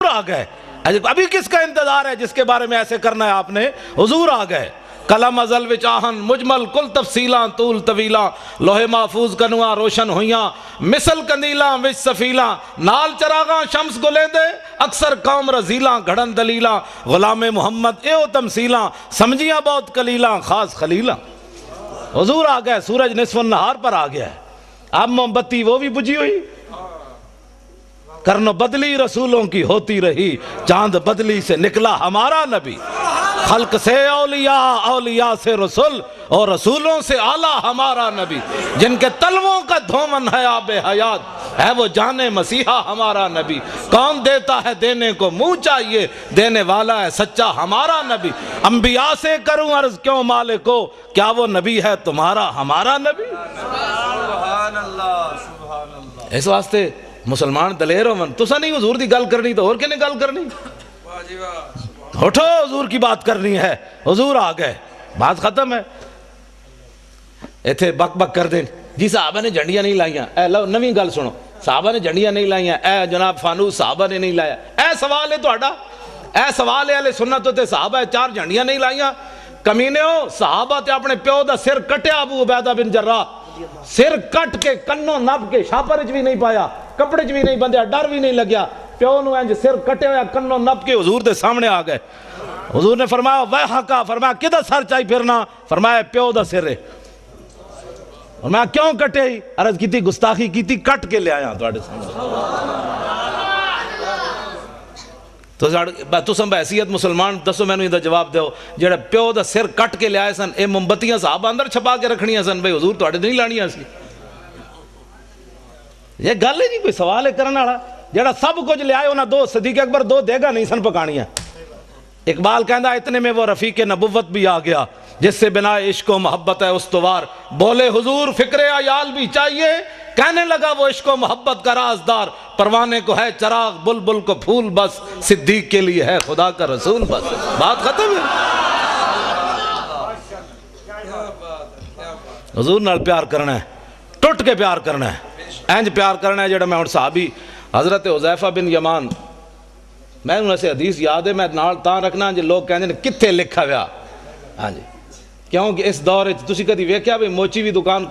آ گئے. ابھی کس کا انتظار ہے جس کے بارے میں ایسے کرنا ہے آپ نے؟ حضور آ گئے. کلم ازل وچ آہن مجمل کل تفصیلاں طول طویلاں لوہے محفوظ کنواں روشن ہویاں مثل کندیلاں وچ سفیلاں نال چراغاں شمس گلیندے اکثر قوم رزیلاں گھڑن دلیلاں غلام محمد ایو تمثیلاں سمجھیاں بہت کلیلاں خاص خلیلاں. حضور آ گئے. سورج نصف النہار پر آ گیا ہے. اب موم بتی وہ بھی بجھی ہوئی. کرنو بدلی رسولوں کی ہوتی رہی چاند بدلی سے نکلا ہمارا نبی. خلق سے اولیاء اولیاء سے رسول اور رسولوں سے اعلیٰ ہمارا نبی. جن کے تلووں کا دھومن ہے آب حیات ہے وہ جانے مسیحا ہمارا نبی. کون دیتا ہے دینے کو منہ چاہیے دینے والا ہے سچا ہمارا نبی. انبیاء سے کروں عرض کیوں مالکو کیا وہ نبی ہے تمہارا ہمارا نبی. سبحان اللہ سبحان اللہ. اس واسطے مسلمان دلیر ہو من تسا نہیں حضور دی گل کرنی تو اور کنے گل کرنی. واہ جی واہ. اٹھو حضور کی بات کرنی ہے. حضور آ گئے. بات ختم ہے. ایتھے بک بک کر دیں جی صحابہ نے جھنڈیاں نہیں لائیاں. اے لو نویں گل سنو. صحابہ نے جھنڈیاں نہیں لائیاں. اے جناب فانوس صحابہ نے نہیں لایا. اے سوال ہے تہاڈا. اے سوال ہے اہل سنت تے صحابہ 4 جھنڈیاں نہیں لائیاں. کمینے ہو صحابہ تے اپنے پیو دا سر کٹیا ابو عبیدہ بن جراح. سر کٹ کے کنوں نب کے شاپر بھی نہیں پایا کپڑے بھی نہیں بندھیا ڈر بھی نہیں لگیا. پیو نو انج سر کٹے ہویا کنوں نب کے حضور دے سامنے آ گئے. حضور نے فرمایا ویحکا. فرمایا کدھر سر چاہی پھرنا؟ فرمایا پیو دا سر ہے. فرمایا کیوں کٹے ہی؟ عرض کی تھی گستاخی کی تھی کٹ کے لے آیا تواڈے سامنے. تو سم بحثیت مسلمان دسو میں نے ادھر جواب دیو جڑا پیو دا سر کٹ کے لے آئے سن اے موم بتیاں صحابہ اندر چھپا کے رکھنیاں سن بھئی حضور تواڈے نہیں لانیاں سی. یہ گل ہے نہیں کوئی سوال ہے کرنے والا. جڑا سب کچھ لے آئے انہاں 2 صدیق اکبر 2 دیگا نہیں سن پکانیاں. اقبال کہندا اتنے میں وہ رفیق نبوت بھی آ گیا جس سے بنا عشق و محبت ہے استوار. بولے حضور فکر عیال بھی چاہیے کہنے لگا وہ عشق و محبت کا رازدار. پروانے کو ہے چراغ بلبل کو پھول بس صدیق کے لیے ہے خدا کا رسول بس. بات ختم ہے. حضور نال پیار کرنا ہے ٹوٹ کے پیار کرنا ہے. اینج پیار کرنا ہے جڑا میں ہن صحابی حضرت حذیفہ بن یمان میں انہوں سے حدیث یاد ہے میں نال تاں رکھنا جو لوگ کہندے نے کتھے لکھا ہوا. ہاں جی کیونکہ اس دور وچ تسی کدی ویکھیا بھی موچی بھی دکان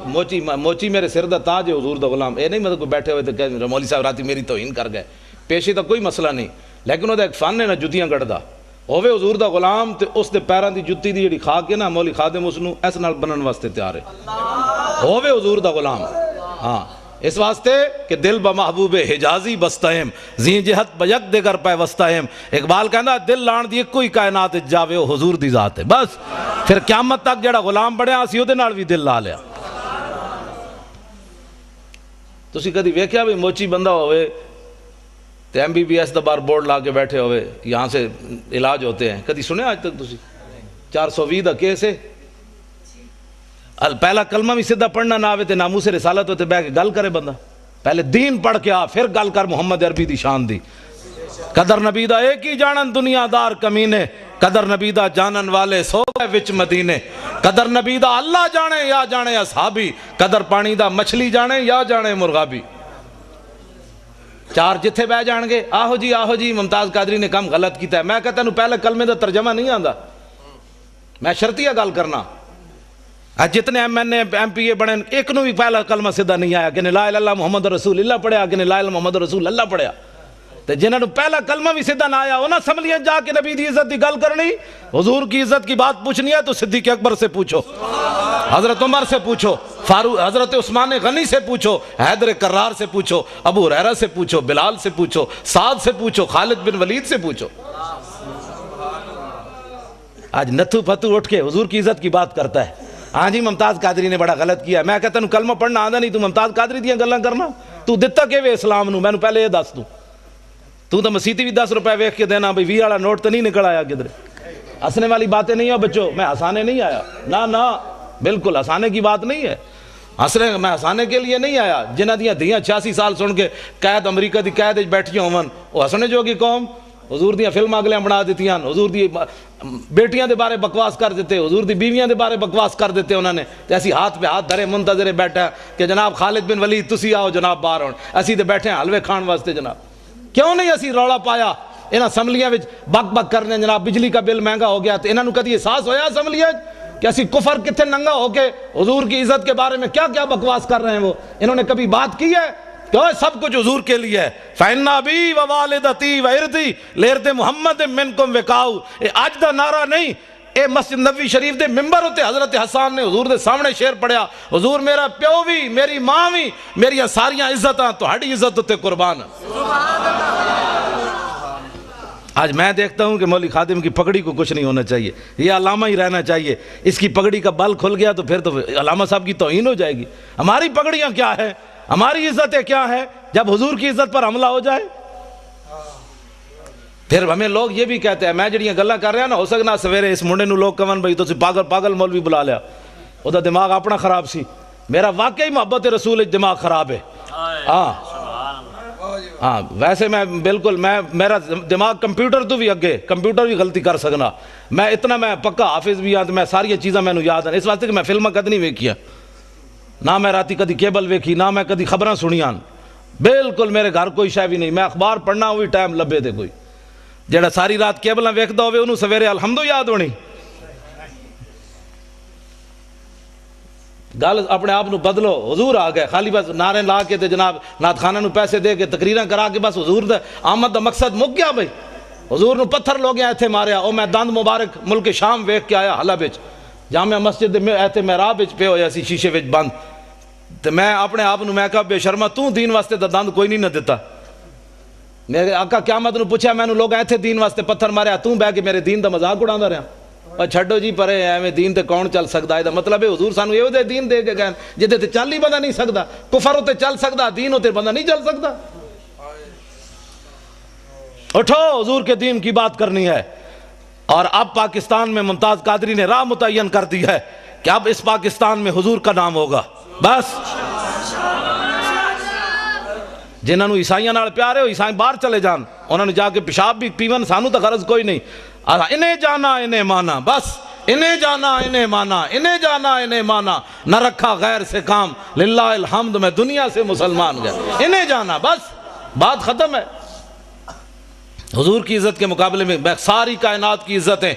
موچی میرے سر دا تاج ہے حضور دا غلام. اے نہیں مطلب کوئی بیٹھے ہوئے تے کہ مولوی صاحب راتی میری توہین کر گئے. پیشی دا کوئی مسئلہ نہیں لیکن وہ دا ایک فن ہے نا جتیاں گڑدا ہوے حضور دا غلام تے اس دے پیراں دی جُتی دی جڑی کھا کے نا مولوی خادم اس نو اس نال بنن واسطے تیار ہے. ہوے حضور دا غلام. ہاں اس واسطے کہ دل بمحبوب حجازی بستہم زی جہت بیک دگر پہ وستہم. اقبال کہندا دل لان دی کوئی کائنات جاوے او حضور دی ذات ہے. بس پھر قیامت تک جڑا غلام بنیا اسی اودے نال بھی دل لا لیا. تسی کدی ویکھیا بھی موچی بندہ ہوئے تے MBBS دا بار بورڈ لا کے بیٹھے ہوئے یہاں سے علاج ہوتے ہیں کدی سنے آج تک تسی 420 دا کیس ہے. پہلا کلمہ بھی سیدھا پڑھنا نہ آوے تے ناموس رسالت ہوتے بہ کے گل کرے بندہ. پہلے دین پڑھ کے آ پھر گل کر محمد عربی دی شان دی. قدر نبی دا ایک ہی جانن دنیا دار کمینے قدر نبی دا جانن والے سو گئے وچ مدینے. قدر نبی دا اللہ جانے یا جانے اصحابی قدر پانی دا مچھلی جانے یا جانے مرغابی. 4 جتھے بہ جان گے آہو جی ممتاز قادری نے کم غلط کیتا ہے. میں کہتا ہوں پہلے کلمے دا ترجمہ نہیں آندا. میں شرطیہ گل کرنا جتنے MNA MPA بنے ایک نو بھی پہلا کلمہ سیدھا نہیں آیا کہ لا الہ الا اللہ محمد رسول اللہ پڑھیا کہ لا الہ الا محمد رسول اللہ پڑھیا. تے جنہاں نو پہلا کلمہ بھی سیدھا نہ آیا انہاں سمجھیے جا کے نبی دی عزت دی گل کرنی حضور کی عزت کی بات پوچھنی ہے تو صدیق اکبر سے پوچھو حضرت عمر سے پوچھو فاروق حضرت عثمان غنی سے پوچھو حیدر کرار سے پوچھو ابو ہریرہ سے پوچھو بلال سے پوچھو سعد سے پوچھو خالد بن ولید سے پوچھو. آج نتھو پھتو اٹھ کے حضور کی عزت کی بات کرتا ہے. ہاں جی ممتاز قادری نے بڑا غلط کیا. میں کہتا ہوں کلمہ پڑھنا آندا نہیں تو ممتاز قادری دیاں گلاں کرنا. تو دتا کہ وے اسلام نو میں پہلے یہ دس دوں. تو مسیتی بھی 10 روپے ویکھ کے دینا بھئی 20 والا نوٹ تو نہیں نکل آیا کدھر. ہنسنے والی باتیں نہیں ہو بچوں. میں ہنسانے نہیں آیا نہ بالکل ہنسانے کی بات نہیں ہے. میں ہنسانے کے لیے نہیں آیا. جنہ دیاں دھیاں 86 سال سن کے قید امریکہ دی قید بیٹھیاں ہون وہ ہسنے جوگی قوم. حضور دیاں فلم اگلیاں بنا دیتیاں حضور دی بیٹیاں دے بارے بکواس کر دیتے حضور دی بیویاں دے بارے بکواس کر دیتے انہوں نے. ایسی ہاتھ پہ ہاتھ دھرے منتظر بیٹھا کہ جناب خالد بن ولید تسی آؤ جناب باہر ہون اسی تے بیٹھے ہیں حلوے کھان واسطے. جناب کیوں نہیں اسی رولا پایا انہاں اسمبلیاں وچ بک بک کرنے جناب بجلی کا بل مہنگا ہو گیا، تو انہاں نوں کدی احساس ہویا اسمبلیاں کہ اسی کفر کتنے ننگا ہو کے حضور کی عزت کے بارے میں کیا کیا بکواس کر رہے ہیں؟ وہ انہوں نے کبھی بات کی ہے کہ سب کچھ حضور کے لیے ہے؟ فَإِنَّ أَبِي وَوَالِدَتِي وَإِرْضِي لِإِرْضِ مُحَمَّدٍ مِّنْكُمْ وِقَاؤُ، اے اج دا نعرہ نہیں، اے مسجد نبوی شریف دے ممبر ہوتے حضرت حسان نے حضور دے سامنے شعر پڑھیا، حضور میرا پیو بھی، میری ماں بھی، میری ساریاں عزتاں تہاڈی عزت ہوتے قربان۔ آج میں دیکھتا ہوں کہ مولوی خادم کی پگڑی کو کچھ نہیں ہونا چاہیے، یہ علامہ ہی رہنا چاہیے۔ اس کی پگڑی کا بل کھل گیا تو پھر تو علامہ صاحب کی توہین ہو جائے گی۔ ہماری پگڑیاں کیا ہے، ہماری عزتیں کیا ہے جب حضور کی عزت پر حملہ ہو جائے؟ پھر ہمیں لوگ یہ بھی کہتے ہیں، میں جڑیاں گلاں کر رہا نا، ہو سکنا سویرے اس منڈے نو لوگ کہن بھائی تسی پاگل مولوی بلا لیا، وہ دماغ اپنا خراب سی۔ میرا واقعی محبت رسول دماغ خراب ہے، ہاں ویسے میں بالکل میرا دماغ کمپیوٹر تو بھی اگے، کمپیوٹر بھی غلطی کر سکنا، میں پکا حافظ بھی ہاں، میں ساری چیزاں میں یاد ہیں، اس واسطے کہ میں فلماں کد نہیں ویکھیاں، نہ میں راتی کدی کیبل ویکھی، نہ میں کدی خبراں سنیاں، بالکل میرے گھر کوئی شے بھی نہیں، میں اخبار پڑھنا ہوئی ٹائم لبے دے کوئی جڑا ساری رات کیبلاں ویکھدا ہوے انہوں سویرے الحمدو یاد ہونی۔ گل اپنے آپ نو بدلو، حضور آ گئے، خالی بس نعرے لا کے تے جناب نعت خانہ نو پیسے دے کے تقریراں کرا کے بس حضور دا آمد دا مقصد مک گیا بھائی۔ حضور نو پتھر لوگ ایتھے ماریا، او میں دند مبارک ملک شام ویکھ کے آیا حلب وچ، جامع مسجد میں ایتھے محراب وچ پے ہویا سی شیشے وچ بند، تے میں اپنے آپ نو میں کہا بے شرما تو دین واسطے دا دند کوئی نہیں نہ دیتا۔ میرے آقا قیامت نو پوچھا میں نو لوگ ایتھے دین واسطے پتھر ماریا، تو بہ کے میرے دین دا مذاق اڑاندا رہیا؟ اور چھڈو جی پرے ایویں دین تے کون چل سکدا ہے؟ دا مطلب ہے حضور سانو ایو دے دین دے کے گئے جدے تے چل ہی بندہ نہیں سکدا، کفر ہوتے چل سکدا، دین ہوتے بندہ نہیں چل سکدا۔ اٹھو حضور کے دین کی بات کرنی ہے۔ اور اب پاکستان میں ممتاز قادری نے راہ متعین کر دی ہے کہ اب اس پاکستان میں حضور کا نام ہوگا، بس جنہاں نو عیسائیاں نال پیار ہے عیسائی باہر چلے جان، انہوں نے جا کے پیشاب بھی پیون، سانو تو غرض کوئی نہیں، انہیں جانا انہیں مانا، بس انہیں جانا انہیں مانا، انہیں جانا انہیں مانا، نہ رکھا غیر سے کام، للہ الحمد میں دنیا سے مسلمان گیا، انہیں جانا، بس بات ختم ہے۔ حضور کی عزت کے مقابلے میں ساری کائنات کی عزتیں،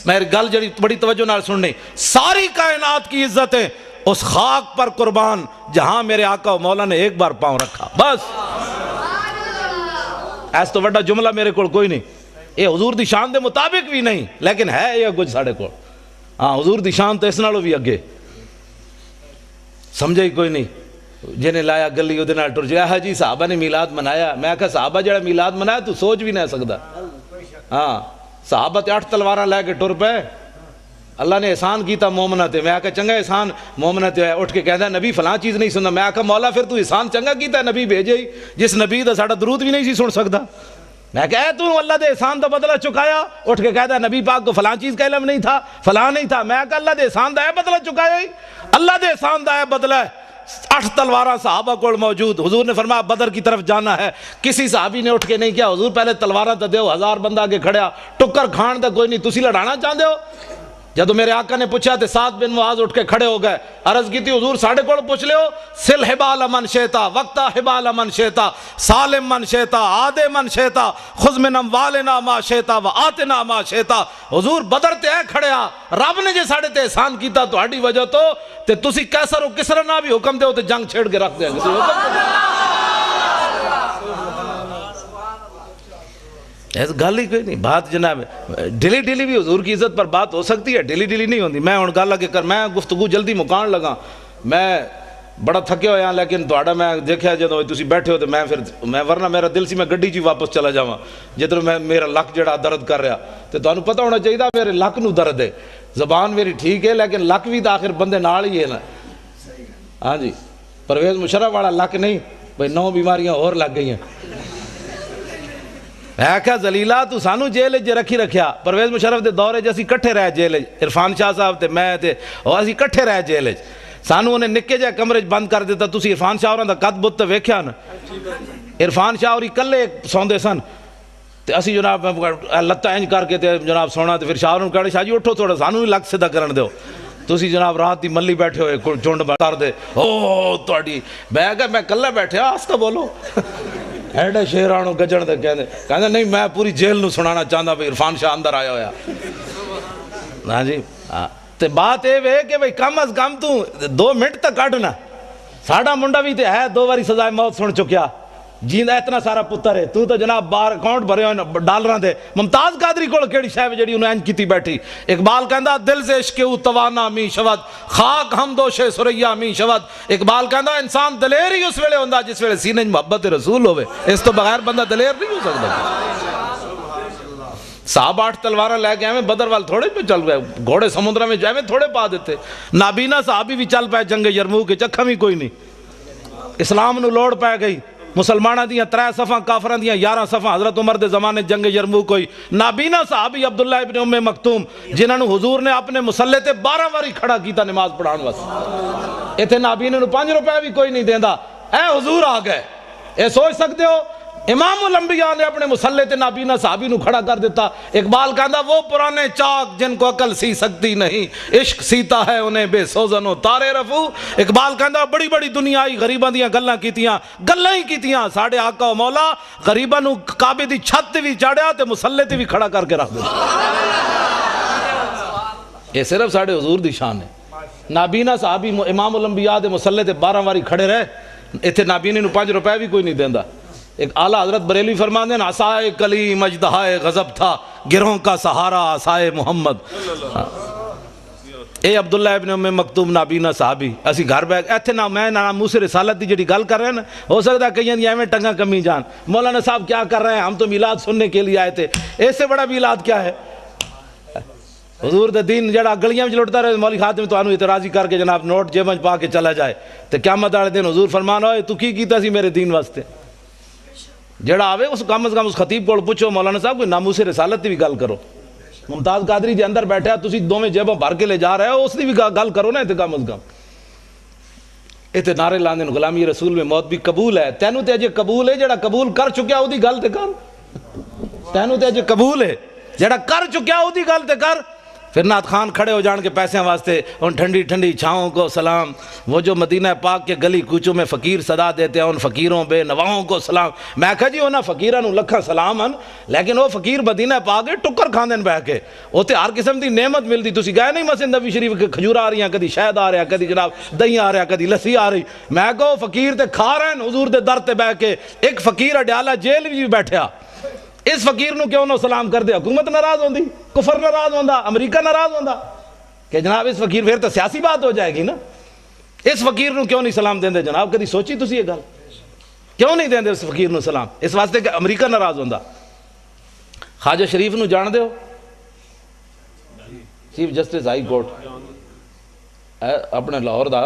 میری گل جڑی بڑی توجہ نال سننی، ساری کائنات کی عزتیں اس خاک پر قربان جہاں میرے آقا و مولا نے ایک بار پاؤں رکھا، بس ایس تو بڑا جملہ میرے کو کوئی نہیں، یہ حضور دی شان دے مطابق بھی نہیں لیکن ہے یہ کچھ ساڑھے کو، ہاں حضور دی شان تو اس نالوں بھی اگے، سمجھے ہی کوئی نہیں۔ جنہیں لایا گلی وہ نال ٹر جائے، جی صحابہ نے میلاد منایا، میں کہا صحابہ جڑا میلاد منایا تو سوچ بھی نہیں سکتا، ہاں صحابہ تے 8 تلواراں لے کے ٹر پے، اللہ نے احسان کیتا مومنہ تے، میں کہا چنگا احسان مومنہ تے، اٹھ کے کہتا ہے نبی فلاں چیز نہیں سننا، میں کہا مولا پھر تو احسان چنگا کیتا ہے نبی بھیجے ہی جس نبی دا ساڑا درود بھی نہیں سی سن سکتا، میں کہا تو اللہ دے احسان دا بدلہ چکایا، اٹھ کے کہتا ہے نبی پاک کو فلاں چیز کا علم نہیں تھا، فلاں نہیں تھا، میں کہا اللہ دے احسان دا ہے بدلہ چکایا ہی، اللہ دے احسان دا ہے بدلہ ہے۔ 8 تلواراں صحابہ کو موجود، حضور نے فرمایا بدر کی طرف جانا ہے، کسی صحابی نے اٹھ کے نہیں کیا حضور پہلے تلواراں تے دیو، 1000 بندہ آگے کھڑیا، ٹکر کھان دا کوئی نہیں، تسی لڑانا چاہتے ہو؟ جب میرے آقا نے پوچھا تے سعد بن معاذ اٹھ کے کھڑے ہو گئے، عرض کی تھی حضور ساڑھے کو پوچھ لے ہو، سل حبال من شیطا وقتا حبال من شیطا سالم من شیطا عادے من شیطا خذ من اموالنا ما شیطا و آتنا ما شیطا، حضور بدر تے ہے کھڑیا، رب نے جے ساڑھے تے احسان کیتا تو ہاڑی وجہ تو تے تسی کیسر و کسرا نہ بھی حکم دے ہو تے جنگ چھیڑ کے رکھ دیں گے، ایسا گل ہی کوئی نہیں، بات جناب ڈیلی ڈیلی بھی حضور کی عزت پر بات ہو سکتی ہے، ڈیلی ڈیلی نہیں ہوندی۔ میں ہن گل لگے کر میں گفتگو جلدی مکان لگا، میں بڑا تھکے ہویا لیکن تہاڈا میں دیکھیا جدوں تسی بیٹھے ہو تے میں ورنہ میرا دل سی میں گڈی چ واپس چلا جاواں جدوں میرا لک جڑا درد کر رہا، تے تانوں پتہ ہونا چاہیے میرے لک نو درد ہے، زبان میری ٹھیک ہے لیکن لک بھی تو آخر بندے نال ہی ہے نا، ہاں جی پرویز مشرف والا لک نہیں بھئی 9 بیماریاں اور لگ گئی ہیں۔ میں کہا زلیلہ تو سانو جیل جے رکھی رکھیا، پرویز مشرف دے دورے جے اسی کٹھے رہ جیل، عرفان شاہ صاحب تے میں تے اور اسی کٹھے رہ جیل، سانو انہیں نکے جے کمرے بند کر دیتا، تسی عرفان شاہ اور دا قد بت تے ویکھیا نا، عرفان شاہ اور کلے سوندے سن تے اسی جناب لتاں انج کر کے تے جناب سونا تے پھر شاہ اور کہڑے شاہ جی اٹھو تھوڑا سانو بھی لگ سیدھا کرن دیو، تسی جناب رات دی ملی بیٹھے ہوئے جھنڈ کر دے او تہاڈی، میں کہا میں کلے بیٹھے آستہ بولو ایڈے شیرانو گجن دے کہندے نہیں میں پوری جیل نو سنانا چاہتا بھئی عرفان شاہ اندر آیا ہویا. ہاں جی تے بات اے وے کہ بھئی کم از کم تو 2 منٹ تک کڈنا. ساڈا منڈا بھی تے ہے 2 باری سزائے موت سن چکیا جیندا اتنا سارا پتر ہے. تو جناب بار اکاؤنٹ بھرے ہوئے ڈالراں دے. ممتاز قادری کول کیڑی شے جڑی انہوں انج کیتی بیٹھی. اقبال کہندا دل سے عشق او توانا می شود خاک ہم دوش سریا می شود. اقبال کہندا انسان دلیر ہی اس ویلے ہوندا جس ویلے سینے محبت رسول ہوے. اس تو بغیر بندہ دلیر نہیں ہو سکتا. صاحب 8 تلواراں لے کے ایویں بدر وال تھوڑے پہ چل گئے. گھوڑے سمندر میں ایویں تھوڑے پا دیتے. نابینا صحابی بھی چل پے جنگ یرموک کے چکھا بھی کوئی نہیں. اسلام نو لوڑ پے گئی. مسلمانہ دیاں 3 صفاں کافران دیاں 11 صفاں. حضرت عمر دے زمانے جنگ یرموک ہوئی. نابینا صحابی عبداللہ ابن ام مکتوم جنہاں نو حضور نے اپنے مسلح تے 12 واری کھڑا کیتا نماز پڑھان واسطے. ایتھے نابینا نو 5 روپے بھی کوئی نہیں دیندا. اے حضور آ گئے. اے سوچ سکتے ہو امام الانبیاء نے اپنے مسلح تے نابینا صحابی نو کھڑا کر دیتا. اقبال کہندا وہ پرانے چاک جن کو عقل سی سکتی نہیں عشق سیتا ہے انہیں بے سوزن و تارے رفو. اقبال کہندا بڑی بڑی دنیا آئی غریباں دیاں گلاں کیتیاں گلاں ہی کیتیاں. ساڈے آقا و مولا غریباں نو کعبے دی چھت تے وی چاڑیا تے مسلح تے وی کھڑا کر کے رکھ دتا. یہ صرف ساڈے حضور دی شان ہے. نابینا صحابی امام الانبیاء دے مسلح تے 12 واری کھڑے رہے. ایتھے نابینے نو 5 روپے بھی کوئی نہیں دیندا. ایک اعلیٰ حضرت بریلوی فرماندے ہیں عصائے کلیم اژدہائے غضب تھا گروہوں کا سہارا عصائے محمد. اے عبداللہ ابن ام مکتوم نابینا صحابی اسی گھر بیٹھ ایتھے نہ میں نہ موسیٰ رسالت دی جڑی گل کر رہے ہیں نا ہو سکتا ہے کہیں دی ایویں ٹنگا کمی جان. مولانا صاحب کیا کر رہے ہیں ہم تو میلاد سننے کے لیے آئے تھے. اس سے بڑا میلاد کیا ہے. حضور دے دین جڑا گلیاں وچ لٹدا رہے مولوی خادم تانوں اعتراضی کر کے جناب نوٹ جیب وچ پا کے چلا جائے تے قیامت والے دن حضور فرمان ہوئے تو کی کیتا سی میرے دین واسطے. جڑا آوے اس کم از کم اس خطیب کو پوچھو مولانا صاحب کوئی ناموس رسالت دی بھی گل کرو. ممتاز قادری جے اندر بیٹھا تسی دوویں جیباں بھر کے لے جا رہے ہو اس دی بھی گل کرو نا. تے کم از کم ایتھے نعرے لاندے غلامی رسول میں موت بھی قبول ہے. تینوں تے اجے قبول ہے جڑا قبول کر چکیا او دی گل تے کر. تینوں تے اجے قبول ہے جڑا کر چکیا او دی گل تے کر. پھر نعت خان کھڑے ہو جان کے پیسے واسطے ان ٹھنڈی ٹھنڈی چھاؤں کو سلام. وہ جو مدینہ پاک کے گلی کوچوں میں فقیر صدا دیتے ہیں ان فقیروں بے نواؤں کو سلام. میں کہا جی انہاں فقیراں نو لکھاں سلام ہیں لیکن وہ فقیر مدینہ پاک کے ٹکر کھاندے بہ کے اوتے ہر قسم دی نعمت ملدی. تسی گئے نہیں مسجد نبوی شریف کے کھجور آ رہی ہیں کدی شہد آ رہا کدی جناب دہی آ رہا کدی لسی آ رہی. میں کہو فقیر تے کھا رہے ہیں حضور دے در تے بہ کے. ایک فقیر اڈیالہ جیل بھی بیٹھیا اس فقیر نو کیوں نہ سلام کر دے. حکومت ناراض ہوندی کفر ناراض ہوندا امریکہ ناراض ہوندا کہ جناب اس فقیر پھر تو سیاسی بات ہو جائے گی نا. اس فقیر نو کیوں نہیں سلام دیندے جناب. کدی سوچی تسی یہ گل کیوں نہیں دیندے اس فقیر نو سلام. اس واسطے کہ امریکہ ناراض ہوندا. خواجہ شریف نو جان دے ہو چیف جسٹس ہائی کورٹ اپنے لاہور دا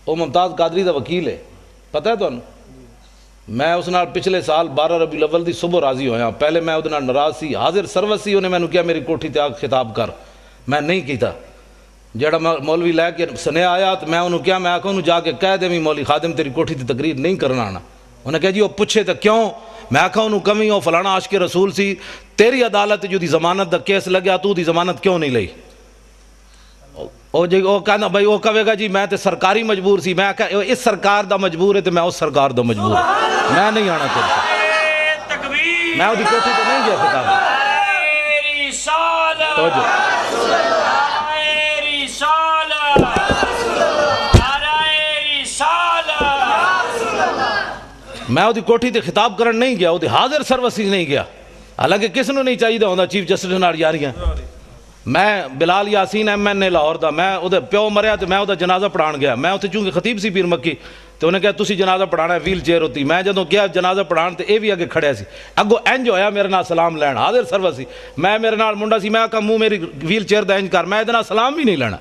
وہ ممتاز قادری دا وکیل ہے. پتہ ہے تانوں میں اس نال پچھلے سال 12 ربیع الاول دی صبح راضی ہویا. پہلے میں اودے نال ناراض سی. حاضر سروس سی انہیں مینوں کیا میری کوٹھی تے آ خطاب کر. میں نہیں کیتا. جڑا مولوی لے کے سنیا آیا تو میں انہوں کیا میں آکھوں انہوں جا کے کہہ دے بھی مولوی خادم تیری کوٹھی تے تقریر نہیں کرنا آنا. انہیں کہا جی وہ پوچھے تو کیوں. میں آکھا انہوں کمی ہو فلانا عاشق رسول سی تیری عدالت جو دی ضمانت دا کیس لگیا تو دی ضمانت کیوں نہیں لئی. وہ کہنا بھائی وہ کہے گا جی میں تے سرکاری مجبور سی. میں کہا اس سرکار دا مجبور ہے تو میں اس سرکار دا مجبور ہے. میں نہیں آنا چاہتا. میں وہ دی کوٹھی تے نہیں گیا خطاب. میں وہ دی کوٹھی تے خطاب کرن نہیں گیا. وہ دی حاضر سروسی نہیں گیا. حالانکہ کس نو نہیں چاہیے ہوندہ چیف جسٹس نال یاریاں. میں بلال یاسین ایم این اے لاہور دا میں وہ پیو مریا تو میں وہ جنازہ پڑھان گیا. میں اتنے چونکہ خطیب سی پیر مکی تو انہیں کہا تسی جنازہ پڑھانا ہے ویل چیئر ہوتی. میں جدوں گیا جنازہ پڑھان تو اے بھی اگے کھڑیا سی. اگو انج ہویا میرے نال سلام لین حاضر سروس سی. میں میرے نال منڈا سی. میں کہا منہ میری ویل چیئر دا انج کر. میں ادنا سلام بھی نہیں لینا.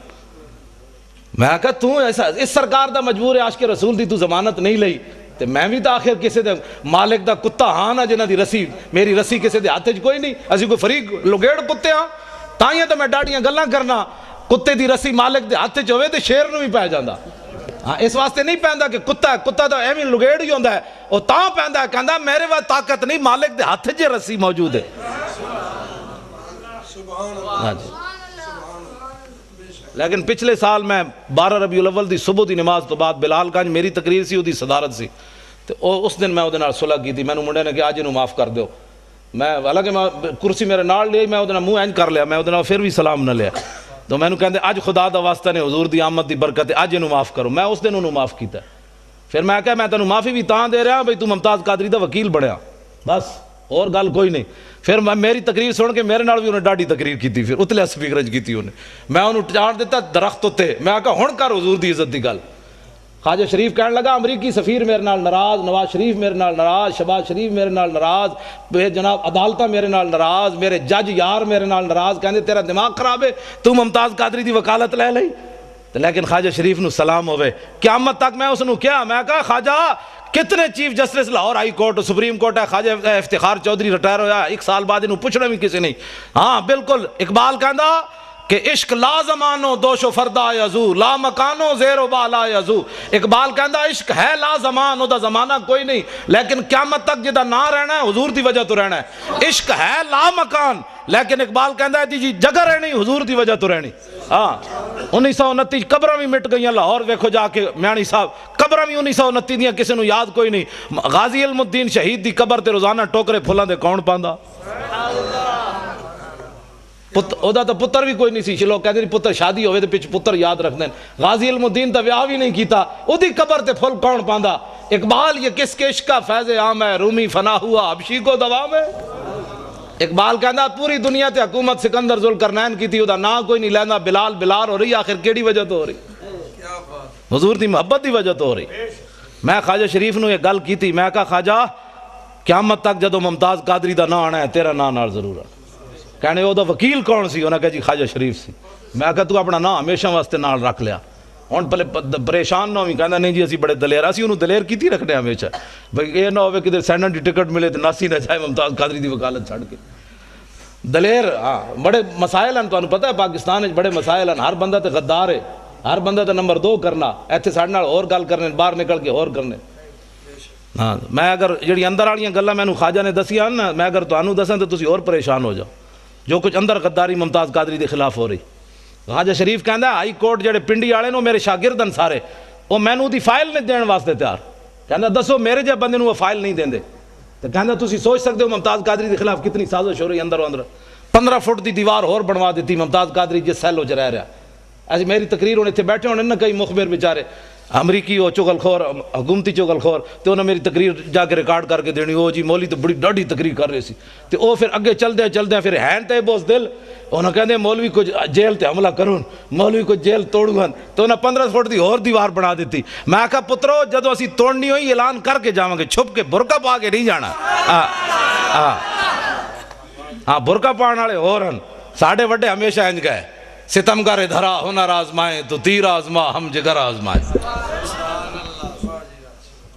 میں کہا تو ایسا اس سرکار دا مجبور ہے عاشق رسول دی تو ضمانت نہیں لئی. تے میں بھی تو آخر کسی دے مالک دا کتا ہاں نا جنہ دی رسی میری رسی کسی دے ہاتھ کوئی نہیں. اسی کوئی فریق لگیڑ کتے ہاں تائیں تو میں ڈاڑیاں گلاں کرنا. کتے دی رسی مالک دے ہاتھ ہوئے تو شیر نو بھی پہ جاندہ. ہاں اس واسطے نہیں پہندا کہ کتا ہے. کتا تو ایویں لگیڑ ہی ہوندا ہے. وہ تاں پہندا ہے کہندا میرے واسطے طاقت نہیں مالک دے ہاتھ جے رسی موجود ہے. ہاں جی. لیکن پچھلے سال میں 12 ربیع الاول دی صبح دی نماز تو بعد بلال گنج میری تقریر سی وہ دی صدارت سی تو اس دن میں وہ صلح کی تھی. مینوں منڈے نے کہ اج انہوں معاف کر دیو. میں حالانکہ میں کرسی میرے نال لی, میں وہ منہ اینج کر لیا, میں وہ پھر بھی سلام نہ لیا. تو مینوں کہندے اج خدا دا واسطہ نے حضور دی آمد دی برکت اج انہوں معاف کرو. میں اس دن انہوں معاف کیتا. پھر میں کہا میں تینوں معافی بھی تاں دے رہا بھئی تو ممتاز قادری دا وکیل بنیا, بس اور گل کوئی نہیں. پھر میری تقریر سن کے میرے نال بھی انہیں ڈاڈی تقریر کی تھی, پھر اتلے سپیکر کی تھی انہیں. میں انہوں چاڑ دیتا درخت تے, میں کہا ہن کر حضور دی عزت دی گل. خواجہ شریف کہنے لگا امریکی سفیر میرے نال ناراض, نواز شریف میرے نال ناراض, شہباز شریف میرے نال ناراض, جناب عدالتہ میرے نال ناراض, میرے جج یار میرے نال ناراض. کہندے تیرا دماغ خراب ہے, تو ممتاز قادری دی وکالت لے لئی. لیکن خواجہ شریف نو سلام ہوئے. قیامت تک میں اس نو کیا, میں کہا خواجہ کتنے chief justice Lahore high court supreme court ہے, خواجہ افتخار چودھری ریٹائر ہویا 1 سال بعد انہوں پوچھنا بھی کسی نہیں. ہاں بالکل اقبال کہندا کہ عشق لا زمانو دوش و فردا یزو, لا مکانو زیر و بالا یزو. اقبال کہندا عشق ہے لا زمان, دا زمانہ کوئی نہیں, لیکن قیامت تک جدہ نہ رہنا ہے حضور دی وجہ تو رہنا ہے. عشق ہے لا مکان, لیکن اقبال کہندا ہے جی جگہ رہنی حضور دی وجہ تو رہنی. ہاں 1929 قبراں بھی مٹ گئیاں لاہور, ویکھو جا کے میانی صاحب قبراں بھی 1929 دیاں کسی نو یاد کوئی نہیں. غازی علم الدین شہید دی قبر تے روزانہ ٹوکرے پھلاں دے کون پاندا. اودا تو پتر بھی کوئی نہیں سی, لوگ کہتے ہیں پتر شادی ہوئے تو پچھ پتر یاد رکھ دیں. غازی علم الدین تو ویاہ بھی نہیں کیتا, او دی قبر تے پھل کون پاندا. اقبال یہ کس کے عشق کا فیض عام ہے, رومی فنا ہوا حبشی کو دوام ہے. اقبال کہندا پوری دنیا تے حکومت سکندر ذوالقرنین کی تھی, او دا نا کوئی نہیں لینا. بلال بلال ہو رہی, آخر کیڑی وجہ تو ہو رہی, حضور دی محبت دی وجہ تو ہو رہی. میں خواجہ شریف نو یہ گل کی تھی, میں کہا خواجہ قیامت تک جدو ممتاز قادری دا نا آنا ہے تیرا نا نال ضرور ہے. کہنے وہ دا وکیل کون سی, انہوں نے کہا جی خواجہ شریف سی. میں کہا تو اپنا نا ہمیشہ واسطے نال رکھ لیا, ہن پہلے پریشان نہ ہوئی. کہنا نہیں جی اسی بڑے دلیر, اسی انہوں دلیر کی تھی رکھنے ہمیشہ, بھئی یہ نہ ہوئے کدھر سینڈن دی ٹکٹ ملے تو ناسی نہ جائے ممتاز قادری دی وکالت چھڑ کے. دلیر ہاں بڑے مسائل ہیں, تو انہوں پتہ ہے پاکستان ہے بڑے مسائل ہیں. ہر بندہ تے غدار ہے, ہر بندہ تے نمبر 2 کرنا, ایتھے ساڑھے نال اور گل کرنے, باہر نکل کے اور کرنے. ہاں میں اگر جڑی اندر والیاں گلاں مینوں خواجہ نے دسیاں نا, میں اگر تانوں دساں تو تسی اور پریشان ہو جاؤ. جو کچھ اندر غداری ممتاز قادری دے خلاف ہو رہی. خواجہ شریف کہندا ہائی کورٹ جڑے پنڈی والے نو میرے شاگردن سارے, وہ مینوں دی فائل نہیں دین واسطے تیار. کہندا دسو میرے جے بندے نو وہ فائل نہیں دیندے. تو کہندا تسی سوچ سکتے ہو ممتاز قادری دے خلاف کتنی سازش ہو رہی اندر اندر. 15 فٹ دی دیوار اور بنوا دیتی ممتاز قادری جس سیل وچ رہ رہا. ایسی میری تقریر ہونے تھے بیٹھے ہونے نا کئی مخبر بیچارے امریکی ہو چغل خور, حکومتی چغل خور, تو انہوں نے میری تقریر جا کے ریکارڈ کر کے دینی, وہ جی مولی تو بڑی ڈاڑھی تقریر کر رہے سی. تو وہ پھر اگے چل دیں پھر ہین تے بوس دل, انہوں کہتے ہیں مولوی کو جیل تے حملہ کرون, مولوی کو جیل توڑوں. تو انہوں 15 فٹ دی اور دیوار بنا دیتی. میں کہا پترو جدو اسی توڑنی ہوئی اعلان کر کے جاواں گے, چھپ کے برقع پا کے نہیں جانا. ہاں برقع پانے والے اور ہیں, ساڑھے وڈے ہمیشہ انج گئے, ستمگر دھرا ہنر آزمائے تو تیر آزما ہم جگر آزمائے.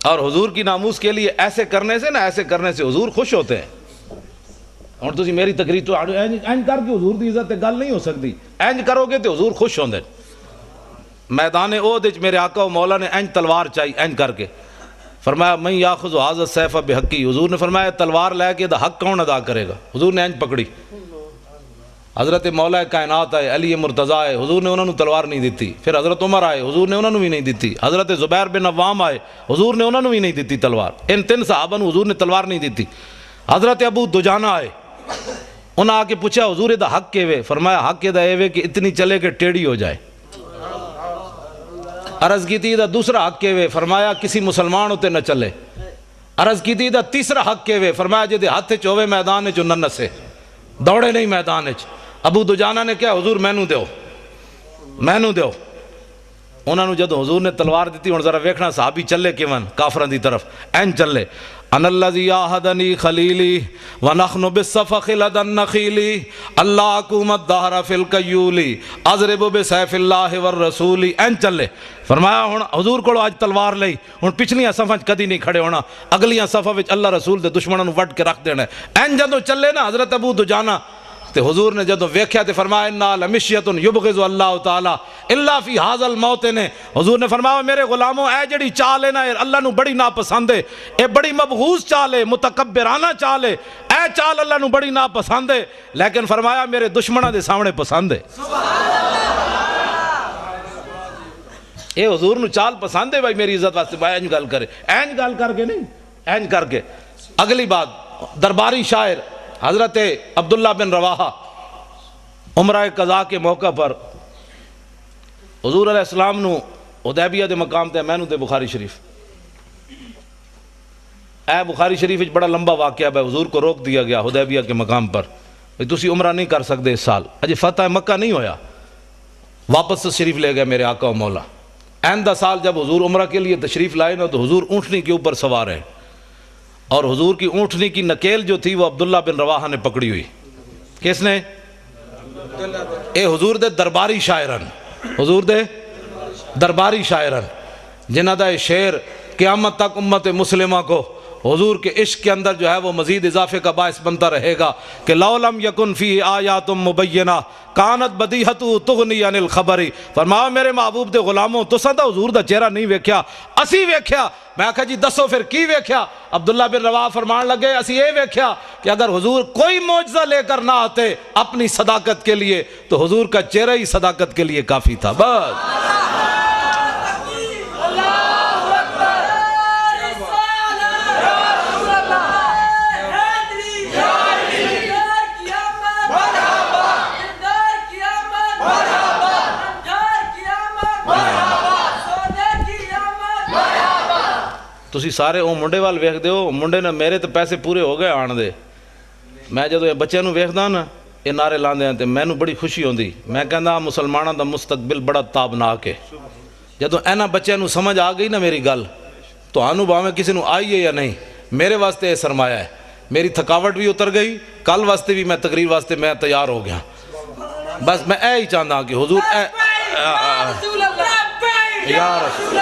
اور حضور کی ناموس کے لیے ایسے کرنے سے حضور خوش ہوتے ہیں. اور تسی میری تقریر تو اینج کر کے حضور دی عزت گل نہیں ہو سکتی, اینج کرو گے تو حضور خوش ہوندے. میدان احد وچ میرے آقا و مولا نے اینج تلوار چاہی, اینج کر کے فرمایا من یاخذ ھذا السیف بحقی. حضور نے فرمایا تلوار لے کے دا حق کون ادا کرے گا. حضور نے اینج پکڑی. حضرت مولا کائنات آئے, علی مرتضیٰ آئے, حضور نے انہوں نے تلوار نہیں دیتی. پھر حضرت عمر آئے, حضور نے انہوں نے بھی نہیں دیتی. حضرت زبیر بن عوام آئے, حضور نے انہوں نے بھی نہیں دیتی تلوار. ان 3 صحابہ نے حضور نے تلوار نہیں دیتی. حضرت ابو دجانہ آئے, انہوں آ کے پوچھا حضور دا حق کے وے. فرمایا حق دا اے وے کہ اتنی چلے کہ ٹیڑھی ہو جائے. عرض کی تھی دا دوسرا حق کے وے. فرمایا کسی مسلمان ہوتے نہ چلے. عرض کی تھی دا تیسرا حق کے وے. فرمایا جدے ہاتھ چوے میدان چ نہ نسے, دوڑے نہیں میدان چ. ابو دجانہ نے کیا حضور مینوں دیو. انہوں نے جدو حضور نے تلوار دیتی, ہن ذرا ویکھنا صحابی چلے کیون کافران دی طرف, این چلے. ان الذی آہدنی خلیلی ونحن بالصفخ لدى النخیل اللہ حکومت دہر فی القیول اضرب بسیف اللہ والرسول. این چلے. فرمایا ہن حضور کو آج تلوار لئی, ہن پچھلیاں صفاں کدی نہیں کھڑے ہونا, اگلیاں صفاں وچ اللہ رسول دے دشمنوں نوں وڈ کے رکھ دینا. این جدو چلے نا حضرت ابو دجانہ, تے حضور نے جدو ویکھیا تے فرمایا انا لمشیۃ یبغض اللہ تعالی الا فی ھذا الموطن. حضور نے فرمایا میرے غلاموں اے جڑی چال ہے نا اللہ نو بڑی ناپسند ہے, اے بڑی مبغوض چال ہے, متکبرانہ چال ہے, اے چال اللہ نو بڑی ناپسند ہے, لیکن فرمایا میرے دشمنوں دے سامنے پسند ہے. اے حضور نو چال پسند ہے بھائی میری عزت واسطے بھائی اینج گل کرے، اینج گل کر کے نہیں، اینج کر کے۔ اگلی بات، درباری شاعر حضرت عبداللہ بن رواحہ عمرہ قضاء کے موقع پر حضور علیہ السلام نو حدیبیہ دے مقام تے مینوں تے بخاری شریف، اے بخاری شریف بڑا لمبا واقعہ ہے، حضور کو روک دیا گیا حدیبیہ کے مقام پر، تسی عمرہ نہیں کر سکتے اس سال، اجے فتح مکہ نہیں ہویا، واپس شریف لے گئے میرے آقا و مولا۔ آئندہ سال جب حضور عمرہ کے لیے تشریف لائے نا تو حضور اونٹنی کے اوپر سوار ہیں، اور حضور کی اونٹنی کی نکیل جو تھی وہ عبداللہ بن رواحہ نے پکڑی ہوئی۔ کس نے؟ اے حضور دے درباری شاعرن، حضور دے درباری شاعرن، جنہ دا شعر قیامت تک امت مسلمہ کو حضور کے عشق کے اندر جو ہے وہ مزید اضافے کا باعث بنتا رہے گا کہ لو لم یکن فیہ آیات مبینہ کانت بدیہۃ تغنی عن الخبر۔ فرمایا میرے محبوب دے غلاموں تساں دا حضور دا چہرہ نہیں ویکھیا، اسی ویکھیا۔ میں کہا جی دسو پھر کی ویکھیا؟ عبداللہ بن رواحہ فرمان لگے اسی یہ ویکھیا کہ اگر حضور کوئی معجزہ لے کر نہ آتے اپنی صداقت کے لیے تو حضور کا چہرہ ہی صداقت کے لیے کافی تھا۔ بس تسی سارے او منڈے وال ویکھ دے ہو، منڈے نے میرے تو پیسے پورے ہو گئے آن دے، میں جدو یہ بچے نو ویکھدا نا یہ نعرے لاندے ہیں تے مینوں بڑی خوشی ہوندی، میں کہندا مسلماناں دا مستقبل بڑا تابناک ہے۔ جدو اینا بچے نو سمجھ آ گئی نا میری گل تو آنو باویں کسی نو آئی ہے یا نہیں، میرے واسطے یہ سرمایہ ہے، میری تھکاوٹ بھی اتر گئی، کل واسطے بھی میں تقریر واسطے میں تیار ہو گیا۔ بس میں اے ہی چاہتا کہ حضور اے یا رسول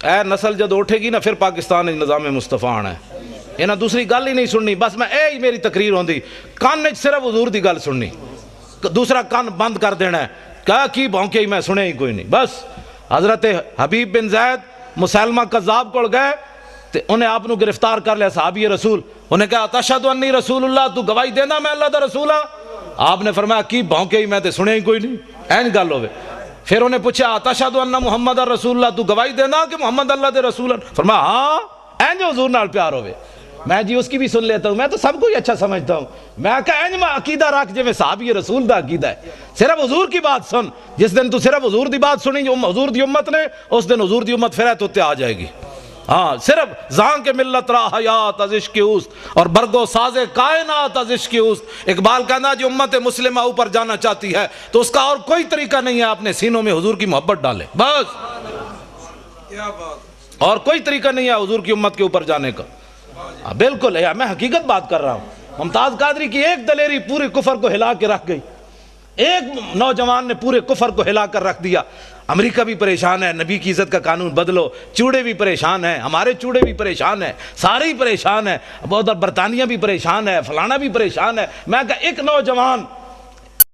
اے نسل جد اٹھے گی نا پھر پاکستان نظام مصطفیٰ آنا ہے، یہ نہ دوسری گل ہی نہیں سننی، بس میں اے ہی میری تقریر ہوندی، کان نے صرف حضور دی گل سننی، دوسرا کان بند کر دینا ہے، کیا کی بھونکے ہی میں سنے ہی کوئی نہیں۔ بس حضرت حبیب بن زید مسلمہ قذاب کو گئے تے انہیں آپ نو گرفتار کر لیا صحابی رسول، انہیں کہا تشہد انی رسول اللہ، تو گواہی دینا میں اللہ دا رسول ہاں؟ آپ نے فرمایا کی بھونکے ہی میں تے سنے ہی کوئی نہیں، این گل ہوئے۔ پھر انہیں پوچھا تشہد ان محمد رسول اللہ، تو گواہی دینا کہ محمد اللہ دے رسول ہیں؟ فرمایا ہاں، این جو حضور نال پیار ہوئے۔ میں جی اس کی بھی سن لیتا ہوں، میں تو سب کو ہی اچھا سمجھتا ہوں، میں کہا این میں عقیدہ رکھ جو میں صحابی رسول دا عقیدہ ہے، صرف حضور کی بات سن، جس دن تو صرف حضور دی بات سنی جو حضور دی امت نے، اس دن حضور دی امت پھر تو آ جائے گی۔ ہاں صرف زان کے ملت را حیات از عشق اوست اور برگو ساز کائنات از عشق اوست۔ اقبال کہنا جو امت مسلمہ اوپر جانا چاہتی ہے تو اس کا اور کوئی طریقہ نہیں ہے اپنے سینوں میں حضور کی محبت ڈالے، بس کیا بات، اور کوئی طریقہ نہیں ہے حضور کی امت کے اوپر جانے کا۔ بالکل ہے، میں حقیقت بات کر رہا ہوں۔ ممتاز قادری کی ایک دلیری پورے کفر کو ہلا کے رکھ گئی، ایک نوجوان نے پورے کفر کو ہلا کر رکھ دیا۔ امریکہ بھی پریشان ہے، نبی کی عزت کا قانون بدلو، چوڑے بھی پریشان ہیں، ہمارے چوڑے بھی پریشان ہیں، سارے ہی پریشان ہیں، برطانیہ بھی پریشان ہے، فلانا بھی پریشان ہے۔ میں کہا ایک نوجوان